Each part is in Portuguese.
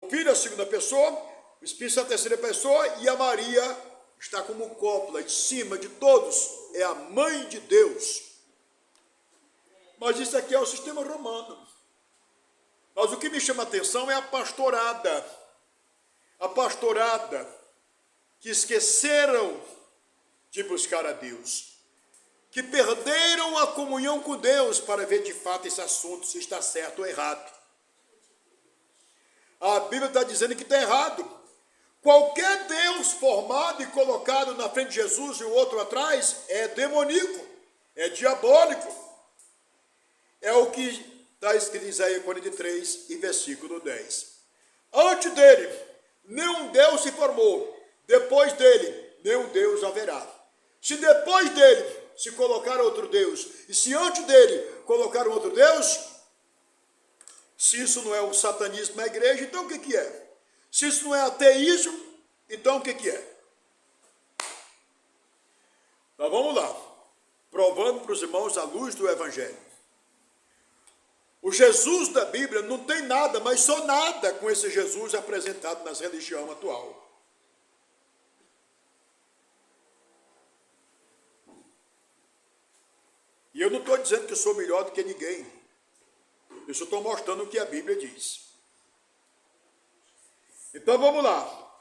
Filho, a segunda pessoa, o Espírito Santo, a terceira pessoa, e a Maria está como cópula, em cima de todos, é a mãe de Deus. Mas isso aqui é o sistema romano. Mas o que me chama a atenção é a pastorada que esqueceram de buscar a Deus, que perderam a comunhão com Deus para ver de fato esse assunto, se está certo ou errado. A Bíblia está dizendo que está errado. Qualquer Deus formado e colocado na frente de Jesus e o outro atrás é demoníaco, é diabólico. É o que está escrito em Isaías 43, e versículo 10. Antes dele, nenhum Deus se formou. Depois dele, nenhum Deus haverá. Se depois dele se colocar outro Deus, e se antes dele colocar outro Deus, se isso não é o satanismo na igreja, então o que é? Se isso não é ateísmo, então o que é? Então vamos lá, provando para os irmãos a luz do Evangelho. O Jesus da Bíblia não tem nada, mas só nada com esse Jesus apresentado nas religiões atual. E eu não estou dizendo que eu sou melhor do que ninguém. Eu só estou mostrando o que a Bíblia diz. Então vamos lá.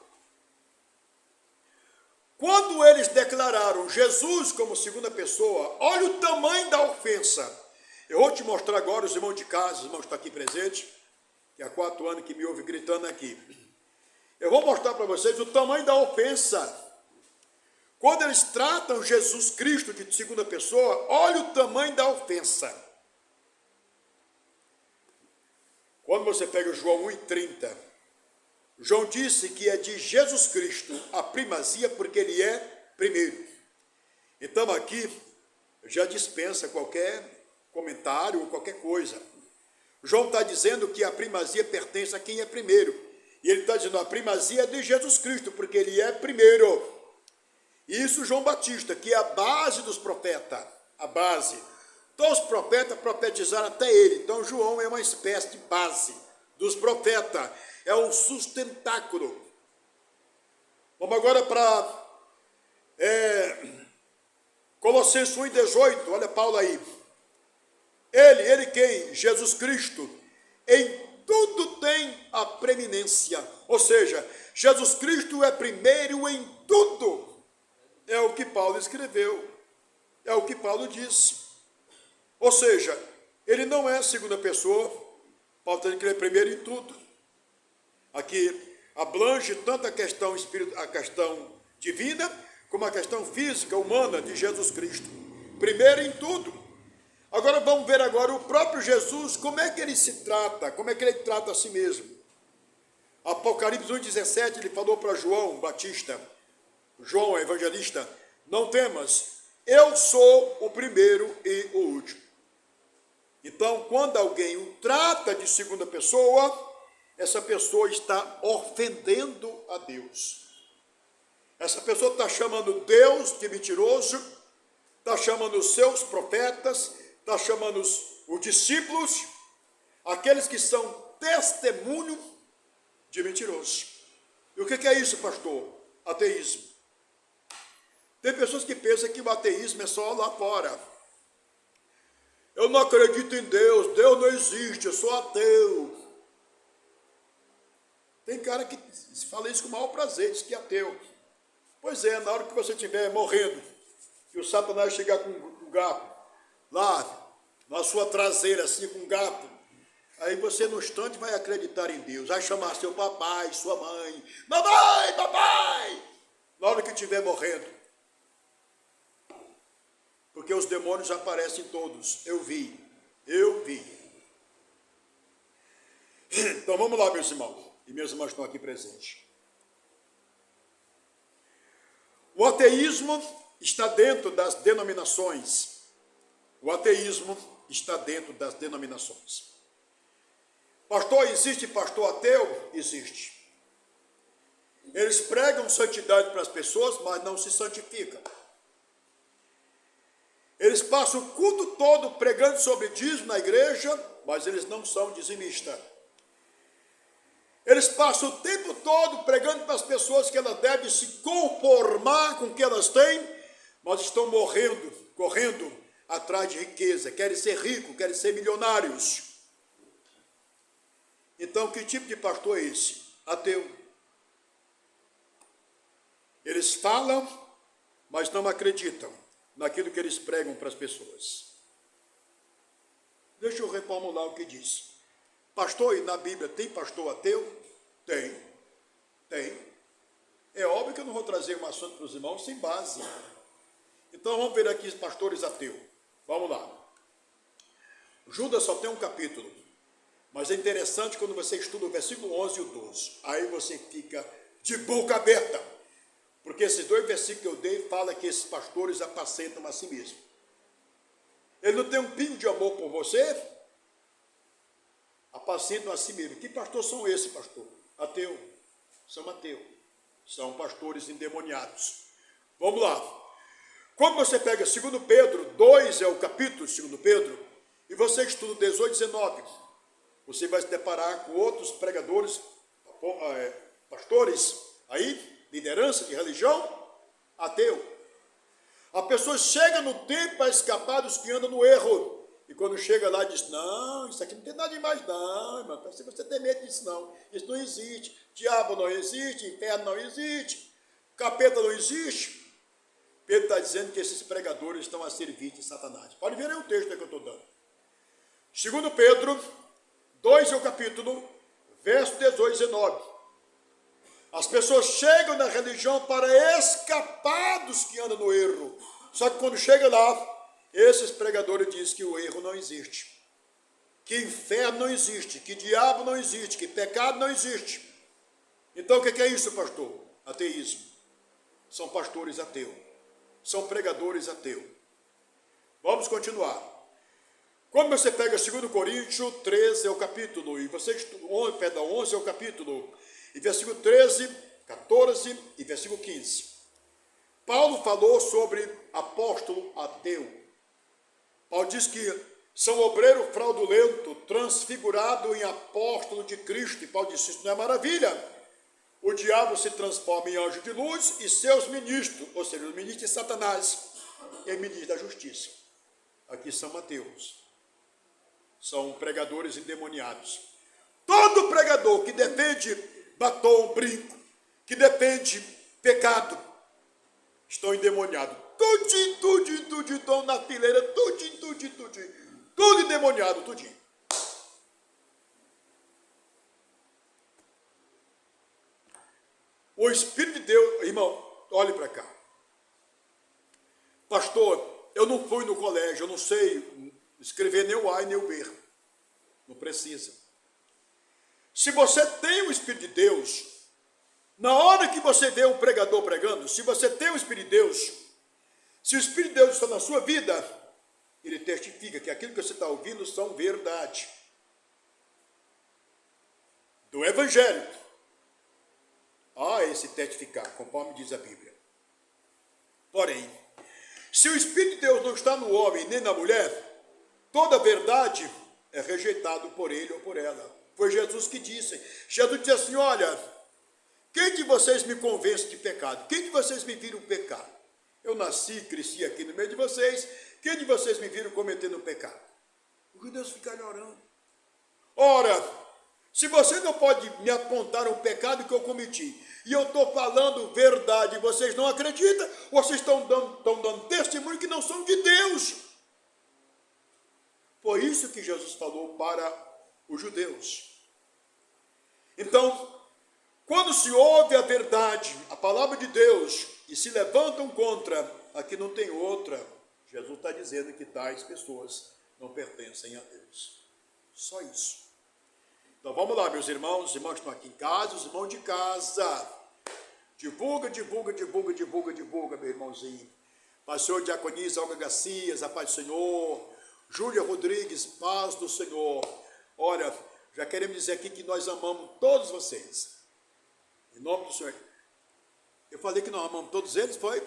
Quando eles declararam Jesus como segunda pessoa, olha o tamanho da ofensa. Eu vou te mostrar agora, os irmãos de casa, os irmãos que estão aqui presentes, que há 4 anos que me ouvem gritando aqui. Eu vou mostrar para vocês o tamanho da ofensa. Quando eles tratam Jesus Cristo de segunda pessoa, olha o tamanho da ofensa. Quando você pega João 1,30, João disse que é de Jesus Cristo a primazia porque ele é primeiro. Então aqui já dispensa qualquer comentário ou qualquer coisa. João está dizendo que a primazia pertence a quem é primeiro. E ele está dizendo a primazia é de Jesus Cristo porque ele é primeiro. Isso João Batista, que é a base dos profetas, a base. Todos os profetas profetizaram até ele. Então João é uma espécie de base dos profetas. É um sustentáculo. Vamos agora para Colossenses 1,18. Olha Paulo aí. Ele quem? Jesus Cristo. Em tudo tem a preeminência. Ou seja, Jesus Cristo é primeiro em tudo. É o que Paulo escreveu. É o que Paulo disse. Ou seja, ele não é a segunda pessoa. Paulo tem que ele é primeiro em tudo. Aqui abrange tanto a questão divina, como a questão física, humana de Jesus Cristo. Primeiro em tudo. Agora vamos ver agora o próprio Jesus, como é que ele se trata, como é que ele trata a si mesmo. Apocalipse 1,17, ele falou para João Batista, João evangelista, não temas, eu sou o primeiro e o último. Então, quando alguém o trata de segunda pessoa, essa pessoa está ofendendo a Deus. Essa pessoa está chamando Deus de mentiroso, está chamando os seus profetas, está chamando os discípulos, aqueles que são testemunho de mentiroso. E o que é isso, pastor? Ateísmo. Tem pessoas que pensam que o ateísmo é só lá fora. Eu não acredito em Deus, Deus não existe, eu sou ateu. Tem cara que fala isso com o maior prazer, diz que é ateu. Pois é, na hora que você estiver morrendo, que o Satanás chegar com um garfo, lá na sua traseira, assim, com um garfo, aí você no instante vai acreditar em Deus, vai chamar seu papai, sua mãe, mamãe, papai, na hora que estiver morrendo. Porque os demônios aparecem todos, eu vi. Então vamos lá, meus irmãos. E meus irmãos estão aqui presentes. O ateísmo está dentro das denominações. O ateísmo está dentro das denominações. Pastor, existe pastor ateu? Existe. Eles pregam santidade para as pessoas, mas não se santificam. Eles passam o culto todo pregando sobre dízimo na igreja, mas eles não são dizimistas. Eles passam o tempo todo pregando para as pessoas que elas devem se conformar com o que elas têm, mas estão correndo atrás de riqueza, querem ser ricos, querem ser milionários. Então, que tipo de pastor é esse? Ateu. Eles falam, mas não acreditam naquilo que eles pregam para as pessoas. Deixa eu reformular o que diz. Pastor, e na Bíblia tem pastor ateu? Tem. É óbvio que eu não vou trazer um assunto para os irmãos sem base. Então vamos ver aqui os pastores ateus. Vamos lá. Judas só tem um capítulo, mas é interessante quando você estuda o versículo 11 e o 12. Aí você fica de boca aberta, porque esses dois versículos que eu dei falam que esses pastores apacentam a si mesmo. Ele não tem um pingo de amor por você? Apacentam a si mesmo. Que pastores são esses, pastor? Ateu. São ateus. São pastores endemoniados. Vamos lá. Quando você pega 2 Pedro, 2 é o capítulo 2 Pedro, e você estuda 18 e 19, você vai se deparar com outros pregadores, pastores, aí, liderança de religião, ateu. A pessoa chega no tempo para escapar dos que andam no erro. E quando chega lá, diz, não, isso aqui não tem nada demais não, irmão. Se você tem medo disso não. Isso não existe. Diabo não existe, inferno não existe, capeta não existe. Pedro está dizendo que esses pregadores estão a servir de Satanás. Pode ver aí o texto que eu estou dando. 2 Pedro, 2 é o capítulo, verso 18 e 19. As pessoas chegam na religião para escapar dos que andam no erro. Só que quando chega lá, esses pregadores dizem que o erro não existe, que inferno não existe, que diabo não existe, que pecado não existe. Então o que é isso, pastor? Ateísmo. São pastores ateus. São pregadores ateus. Vamos continuar. Quando você pega 2 Coríntios 13 é o capítulo, e você estuda 11 é o capítulo, e versículo 13, 14 e versículo 15. Paulo falou sobre apóstolo ateu. Paulo diz que são obreiro fraudulento, transfigurado em apóstolo de Cristo. E Paulo disse, isso não é maravilha? O diabo se transforma em anjo de luz e seus ministros, ou seja, os ministros de Satanás, em ministros da justiça. Aqui são ateus. São pregadores endemoniados. Todo pregador que defende batom, brinco, que defende pecado, estão endemoniados. Tudinho, estão na fileira, tudinho. Tudo endemoniado, tudinho. O Espírito de Deus, irmão, olhe para cá. Pastor, eu não fui no colégio, eu não sei escrever nem o A e nem o B. Não precisa. Se você tem o Espírito de Deus, na hora que você vê um pregador pregando, se você tem o Espírito de Deus, se o Espírito de Deus está na sua vida, ele testifica que aquilo que você está ouvindo são verdade. Do Evangelho. Esse testificar, conforme diz a Bíblia. Porém, se o Espírito de Deus não está no homem nem na mulher, toda verdade é rejeitada por ele ou por ela. Foi Jesus que disse. Jesus disse assim, olha, quem de vocês me convence de pecado? Quem de vocês me viram pecar? Eu nasci, cresci aqui no meio de vocês. Quem de vocês me viram cometendo pecado? Porque Deus fica orando. Ora, se você não pode me apontar um pecado que eu cometi, e eu estou falando verdade, vocês não acreditam, vocês estão dando testemunho que não são de Deus. Foi isso que Jesus falou para os judeus. Então, quando se ouve a verdade, a palavra de Deus, e se levantam contra, aqui não tem outra. Jesus está dizendo que tais pessoas não pertencem a Deus. Só isso. Então vamos lá, meus irmãos. Os irmãos que estão aqui em casa, os irmãos de casa. Divulga, meu irmãozinho. Pastor Diaconisa Olga Garcias, a paz do Senhor. Júlia Rodrigues, paz do Senhor. Olha, já queremos dizer aqui que nós amamos todos vocês. Em nome do Senhor. Eu falei que nós amamos todos eles, foi?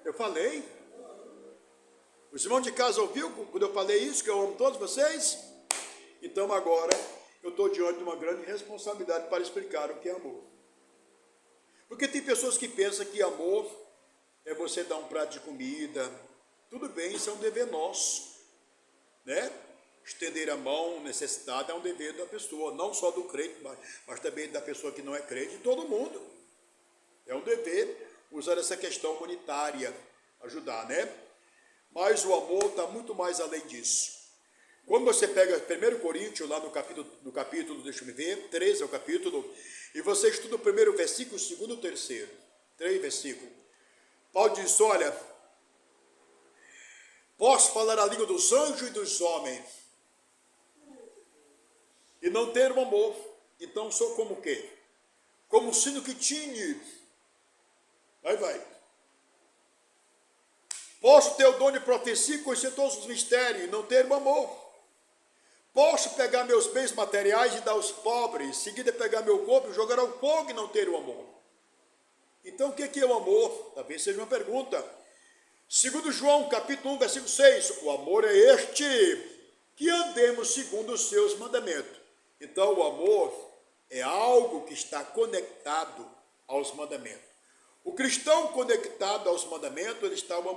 Eu falei. Os irmãos de casa ouviu quando eu falei isso, que eu amo todos vocês? Então agora, eu estou diante de uma grande responsabilidade para explicar o que é amor. Porque tem pessoas que pensam que amor é você dar um prato de comida. Tudo bem, isso é um dever nosso, né? Estender a mão necessitada é um dever da pessoa, não só do crente, mas também da pessoa que não é crente, de todo mundo. É um dever usar essa questão humanitária, ajudar, né? Mas o amor está muito mais além disso. Quando você pega 1 Coríntios, lá no capítulo, deixa eu ver, 13 é o capítulo, e você estuda o primeiro versículo, o segundo e o terceiro, 3 versículos. Paulo diz, olha, posso falar a língua dos anjos e dos homens, e não ter o amor, então sou como o quê? Como o sino que tine. Vai. Posso ter o dom de profecia e conhecer todos os mistérios, e não ter o amor. Posso pegar meus bens materiais e dar aos pobres, em seguida pegar meu corpo e jogar ao fogo e não ter o amor. Então o que é o amor? Talvez seja uma pergunta. Segundo João, capítulo 1, versículo 6, o amor é este, que andemos segundo os seus mandamentos. Então o amor é algo que está conectado aos mandamentos. O cristão conectado aos mandamentos, ele está o amor.